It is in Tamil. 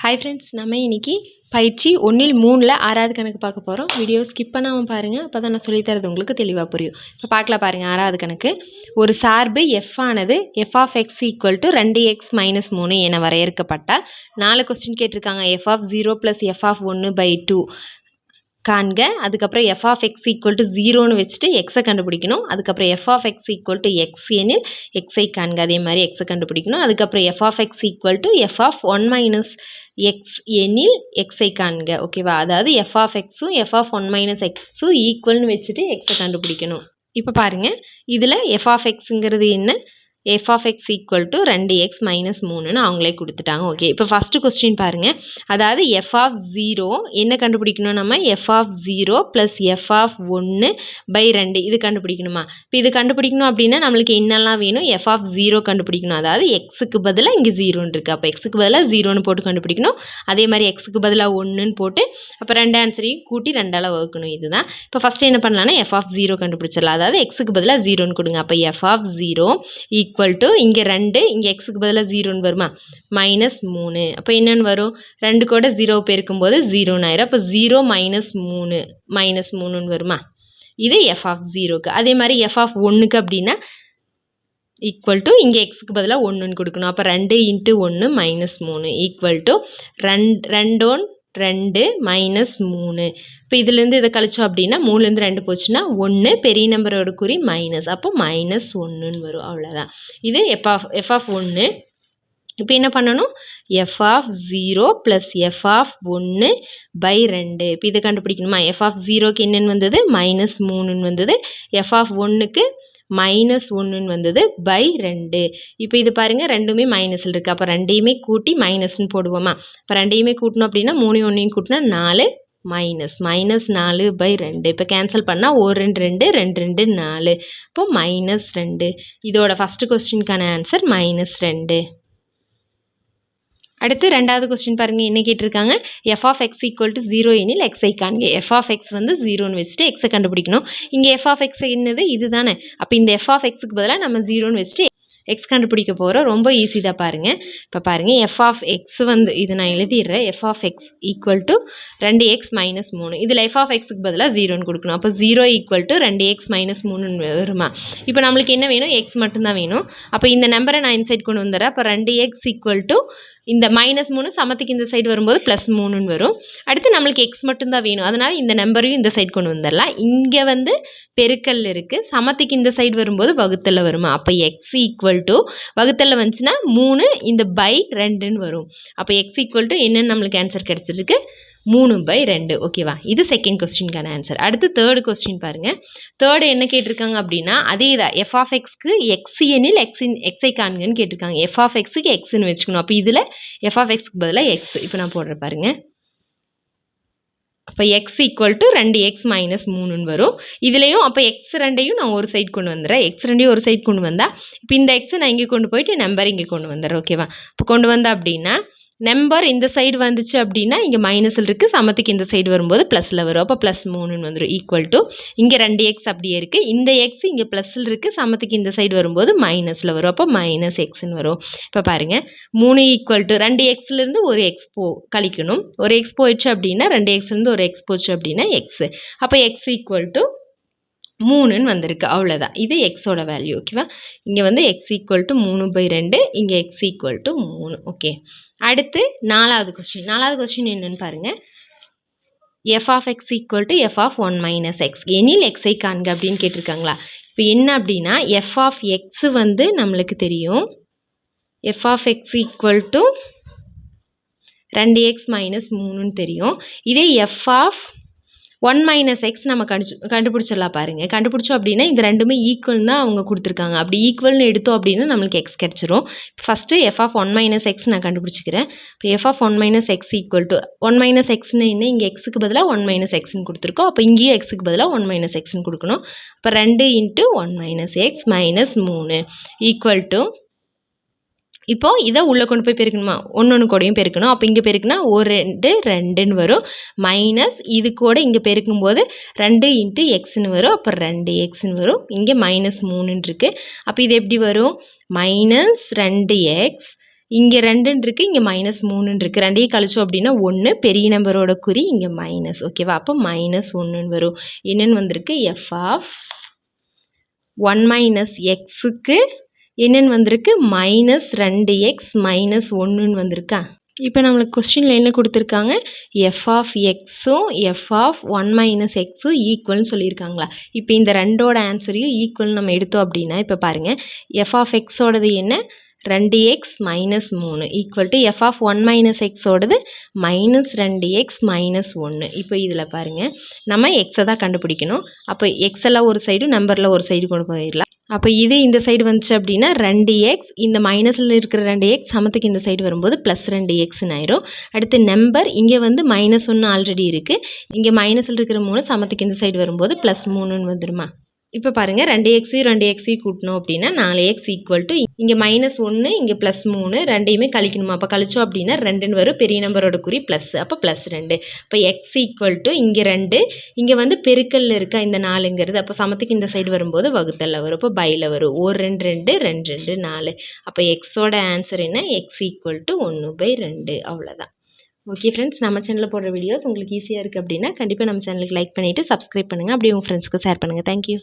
ஹாய் ஃப்ரெண்ட்ஸ், நம்ம இன்னைக்கு பயிற்சி 1இல் 3ல் 6வது கணக்கு பார்க்க போகிறோம். வீடியோ ஸ்கிப் பண்ணாமல் பாருங்கள், அப்போ தான் நான் சொல்லித்தரது உங்களுக்கு தெளிவாக புரியும். இப்போ பார்க்கலாம் பாருங்கள். 6வது கணக்கு. ஒரு சார்பு எஃப் ஆனது f of X equal to 2x - 3 என வரையறுக்கப்பட்டால் 4 கொஸ்டின் கேட்டிருக்காங்க. எஃப் ஆஃப் 0 + எஃப் ஆஃப் 1/2 காண்க. அதுக்கப்புறம் f of X equal to 0ன்னு வச்சுட்டு எக்ஸை கண்டுபிடிக்கணும். அதுக்கப்புறம் f of X equal to x எனில் எக்ஸை காண்க. அதே மாதிரி எக்ஸை கண்டுபிடிக்கணும். அதுக்கப்புறம் f of X equal to F of 1 - X எனில் எக்ஸை காண்க. ஓகேவா? அதாவது எஃப் ஆஃப் எக்ஸும் எஃப் ஆஃப் 1 - எக்ஸும் ஈக்குவல்னு வச்சுட்டு எக்ஸை கண்டுபிடிக்கணும். இப்போ பாருங்கள், இதில் எஃப் ஆஃப் எக்ஸுங்கிறது என்ன? F of X equal to 2x - 3ன்னு அவங்களே கொடுத்துட்டாங்க. ஓகே, இப்போ ஃபஸ்ட்டு கொஸ்டின் பாருங்கள். அதாவது எஃப் ஆஃப் 0 என்ன கண்டுபிடிக்கணும்? நம்ம எஃப் ஆஃப் 0 + எஃப் ஆஃப் 1/2 இது கண்டுபிடிக்கணுமா? இப்போ இது கண்டுபிடிக்கணும் அப்படின்னா நம்மளுக்கு என்னெல்லாம் வேணும்? எஃப் ஆஃப் 0 கண்டுபிடிக்கணும். அதாவது எக்ஸுக்கு பதிலாக இங்கே 0ன்னு இருக்குது. அப்போ எக்ஸுக்கு பதிலாக 0ன்னு போட்டு கண்டுபிடிக்கணும். அதே மாதிரி எக்ஸுக்கு பதிலாக 1ன்னு போட்டு அப்போ 2 ஆன்சரையும் கூட்டி 2ஆல் வகுக்கணும். இதுதான். இப்போ ஃபஸ்ட்டு என்ன பண்ணலான்னா எஃப் ஆஃப் 0 கண்டுபிடிச்சிடலாம். அதாவது எக்ஸுக்கு பதிலாக 0ன்னு கொடுங்க. அப்போ எஃப் ஆஃப் 0 ஈக்குவல் டு இங்கே 2, இங்கே எக்ஸுக்கு பதிலாக 0ன்னு வருமா? -3. அப்போ என்னென்னு வரும்? 2 கூட 0 பெருக்கும்போது 0ன்னு ஆயிரும். அப்போ 0 - 3ன்னு வருமா? இது எஃப் ஆஃப் 0க்கு. அதே மாதிரி எஃப் ஆஃப் 1க்கு அப்படின்னா ஈக்குவல் டு இங்கே எக்ஸுக்கு பதிலாக 1ன்னு கொடுக்கணும். அப்போ 2 × 1 -3 ஈக்குவல் டு 2 -3. இப்போ இதுலேருந்து இதை கழிச்சோம் அப்படின்னா 3லேருந்து 2 போச்சுன்னா 1, பெரிய நம்பரோட குறி மைனஸ், அப்போ -1ன்னு வரும். அவ்வளோதான். இது எஃப் ஆஃப் 1. இப்போ என்ன பண்ணணும்? எஃப் ஆஃப் 0 + எஃப் ஆஃப் 1/2 இப்போ இதை கண்டுபிடிக்கணுமா? எஃப் ஆஃப் 0க்கு என்னென்னு வந்தது? -3ன்னு வந்தது. எஃப் ஆஃப் 1க்கு -1ன்னு வந்தது /2. இப்போ இது பாருங்கள், ரெண்டுமே மைனஸில் இருக்குது. அப்போ ரெண்டையுமே கூட்டி மைனஸ்ன்னு போடுவோமா? இப்போ ரெண்டையுமே கூட்டணும் அப்படின்னா 3 1 கூட்டினா 4 -4/2. இப்போ கேன்சல் பண்ணால் 1 2 2 2 4. இப்போ -2. இதோட ஃபஸ்ட்டு கொஸ்டினுக்கான ஆன்சர் -2. அடுத்து 2வது கொஸ்டின் பாருங்கள். என்ன கேட்டிருக்காங்க? F of X equal to 0 எனில் எக்ஸை காண்க. எஃப் ஆஃப் எக்ஸ் வந்து 0ன்னு வச்சுட்டு எக்ஸை கண்டுபிடிக்கணும். இங்கே எஃப் ஆஃப் எக்ஸ் என்னது? இது தானே. அப்போ இந்த எஃப் ஆஃப் எக்ஸுக்கு பதிலாக நம்ம 0ன்னு வச்சுட்டு எக்ஸ் கண்டுபிடிக்க போகிறோம். ரொம்ப ஈஸி தான் பாருங்கள். இப்போ பாருங்கள், எஃப் ஆஃப் எக்ஸ் வந்து இது நான் எழுதிடுறேன். F of X equal to 2x - 3. இதில் எஃப் ஆஃப் எக்ஸுக்கு பதிலாக 0ன்னு கொடுக்கணும். அப்போ 0 ஈக்குவல் டு 2x - 3ன்னு வருமா? இப்போ நம்மளுக்கு என்ன வேணும்? எக்ஸ் மட்டும்தான் வேணும். அப்போ இந்த நம்பரை நான் இன்சைட் கொண்டு வந்துடுறேன். அப்போ 2x ஈக்குவல் டு இந்த -3 சமத்துக்கு இந்த சைடு வரும்போது +3ன்னு வரும். அடுத்து நம்மளுக்கு எக்ஸ் மட்டும்தான் வேணும். அதனால் இந்த நம்பரையும் இந்த சைடு கொண்டு வந்துடலாம். இங்கே வந்து பெருக்கல் இருக்குது. சமத்துக்கு இந்த சைடு வரும்போது வகுத்தலில் வருமா? அப்போ எக்ஸ் ஈக்குவல் டு வகுத்தலில் வந்துச்சுன்னா 3 இந்த /2ன்னு வரும். அப்போ எக்ஸ் ஈக்குவல் டு என்னென்னு நம்மளுக்கு ஆன்சர் கிடச்சிருக்கு? 3/2. ஓகேவா? இது செகண்ட் கொஸ்டினுக்கான ஆன்சர். அடுத்து தேர்டு கொஸ்டின் பாருங்கள். தேர்டு என்ன கேட்டிருக்காங்க அப்படின்னா அதே தான். எஃப் ஆஃப் எக்ஸ்க்கு எக்ஸ் எனில் எக்ஸை காண்கன்னு கேட்டிருக்காங்க. எஃப் ஆஃப் எக்ஸுக்கு எக்ஸ்ன்னு வச்சுக்கணும். அப்போ இதில் எஃப் ஆஃப் எக்ஸ்க்கு பதிலாக எக்ஸ் இப்போ நான் போடுறேன் பாருங்கள். அப்போ எக்ஸ் ஈக்குவல் டு 2x - 3ன்னு வரும். இதுலேயும் அப்போ எக்ஸ் ரெண்டையும் நான் ஒரு சைடு கொண்டு வந்துடுறேன். எக்ஸ் ரெண்டையும் ஒரு சைடு கொண்டு வந்தால் இப்போ இந்த எக்ஸை நான் இங்கே கொண்டு போயிட்டு நம்பர் இங்கே கொண்டு வந்துடுறேன். ஓகேவா? இப்போ கொண்டு வந்தேன் அப்படின்னா நம்பர் இந்த சைடு வந்துச்சு அப்படின்னா இங்கே மைனஸில் இருக்குது. சமத்துக்கு இந்த சைடு வரும்போது ப்ளஸில் வரும். அப்போ +3ன்னு வந்துடும். ஈக்குவல் டு இங்கே 2x அப்படியே இருக்குது. இந்த எக்ஸ் இங்கே ப்ளஸில் இருக்குது. சமத்துக்கு இந்த சைடு வரும்போது மைனஸில் வரும். அப்போ -xன்னு வரும். இப்போ பாருங்கள், 3 ஈக்குவல் டு 2xலேருந்து ஒரு எக்ஸ் கழிக்கணும். ஒரு எக்ஸ் போயிடுச்சு அப்படின்னா 2xலேருந்து ஒரு எக்ஸ் போச்சு அப்படின்னா எக்ஸு. அப்போ எக்ஸ் ஈக்குவல் டு 3ன்னு வந்திருக்கு. அவ்வளோதான். இது எக்ஸோட வேல்யூ. ஓகேவா? இங்கே வந்து எக்ஸ் ஈக்குவல் டு 3/2, இங்கே எக்ஸ் ஈக்குவல் டு 3. ஓகே, அடுத்து 4வது கொஸ்டின். 4வது கொஸ்டின் என்னன்னு பாருங்கள். F of X equal to F of 1 - X எனில் எக்ஸை காண்க அப்படின்னு கேட்டிருக்காங்களா? இப்போ என்ன அப்படின்னா எஃப் ஆஃப் எக்ஸ் வந்து நம்மளுக்கு தெரியும். F of X equal to 2x - 3ன்னு தெரியும். இதே எஃப் ஆஃப் 1 - எக்ஸ் நம்ம கண்டுபிடிச்சிடலாம் பாருங்கள். கண்டுபிடிச்சோம் அப்படின்னா இந்த ரெண்டுமே ஈக்குவல் தான் அவங்க கொடுத்துருக்காங்க. அப்படி ஈக்குவல்னு எடுத்தோம் அப்படின்னா நம்மளுக்கு எக்ஸ் கிடச்சிரும். ஃபஸ்ட்டு எஃப் ஆஃப் 1 - எக்ஸ் நான் கண்டுபிடிச்சிக்கிறேன். இப்போ F of 1 - X equal to 1 - எக்ஸ்னு என்ன? இங்கே எக்ஸுக்கு பதிலாக 1 - எக்ஸ்ன்னு கொடுத்துருக்கோம். அப்போ இங்கேயும் எக்ஸுக்கு பதிலாக 1 - எக்ஸ்ன்னு கொடுக்கணும். இப்போ 2 × 1 - எக்ஸ் -3 ஈக்குவல் டு இப்போது இதை உள்ளே கொண்டு போய் பெருக்கணுமா? ஒன்று கூடயும் பெருக்கணும். அப்போ இங்கே பெருக்குனா 1 2 2ன்னு வரும். மைனஸ் இது கூட இங்கே பெருக்கும்போது 2 × எக்ஸ்ன்னு வரும். அப்போ 2xன்னு வரும். இங்கே -3ன்னு இருக்குது. அப்போ இது எப்படி வரும்? -2x இங்கே 2ன்னு இருக்குது, இங்கே -3ன்னு இருக்குது. ரெண்டையும் கழிச்சோம் அப்படின்னா 1, பெரிய நம்பரோட குறி இங்கே மைனஸ். ஓகேவா? அப்போ -1ன்னு வரும். என்னன்னு வந்திருக்கு? எஃப் ஆஃப் 1 - எக்ஸுக்கு என்னன்னு வந்திருக்கு? -2x - 1ன்னு வந்திருக்கா? இப்போ நம்மளுக்கு கொஸ்டினில் என்ன கொடுத்துருக்காங்க? எஃப் ஆஃப் எக்ஸும் எஃப் ஆஃப் 1 - எக்ஸும் ஈக்குவல்னு சொல்லியிருக்காங்களா? இப்போ இந்த ரெண்டோட ஆன்சரையும் ஈக்குவல் நம்ம எடுத்தோம் அப்படின்னா இப்போ பாருங்கள், எஃப் ஆஃப் எக்ஸோடது என்ன? 2x - 3 equal to F of 1 - எக்ஸோடது -2x - 1. இப்போ இதில் பாருங்கள், நம்ம எக்ஸை தான் கண்டுபிடிக்கணும். அப்போ எக்ஸ் எல்லாம் ஒரு சைடு, நம்பரில் ஒரு சைடு கொண்டு போயிடலாம். அப்போ இது இந்த சைடு வந்துச்சு அப்படின்னா 2x, இந்த மைனஸில் இருக்கிற 2x சமத்துக்கு இந்த சைடு வரும்போது +2xன்னு ஆயிரும். அடுத்து நம்பர் இங்கே வந்து -1 ஆல்ரெடி இருக்குது, இங்கே மைனஸில் இருக்கிற 3 சமத்துக்கு இந்த சைடு வரும்போது +3ன்னு வந்துடுமா? இப்போ பாருங்கள், 2xையும் 2xையும் கூட்டணும் அப்படின்னா 4x ஈக்குவல் டு இங்கே -1 இங்கே +3 ரெண்டையுமே கழிக்கணுமா? அப்போ கழிச்சோம் அப்படின்னா 2ன்னு வரும், பெரிய நம்பரோட குறி ப்ளஸ், அப்போ +2. இப்போ எக்ஸ் ஈக்குவல் டு இங்கே 2, இங்கே வந்து பெருக்கல்ல இருக்கா இந்த 4ங்கிறது, அப்போ சமத்துக்கு இந்த சைடு வரும்போது வகுத்தல்ல வரும், இப்போ பையில் வரும். 1 2 2 2 2 4. அப்போ எக்ஸோட ஆன்சர் என்ன? X equal to 1/2. அவ்வளோதான். ஓகே ஃப்ரெண்ட்ஸ், நம்ம சேனலில் போடுற வீடியோஸ் உங்களுக்கு ஈஸியாக இருக்குது அப்படின்னா கண்டிப்பாக நம்ம சேனலுக்கு லைக் பண்ணிவிட்டு சப்ஸ்கிரைப் பண்ணுங்கள். அப்படியே உங்கள் ஃப்ரெண்ட்ஸ்க்கு ஷேர் பண்ணுங்கள். தேங்க்யூ.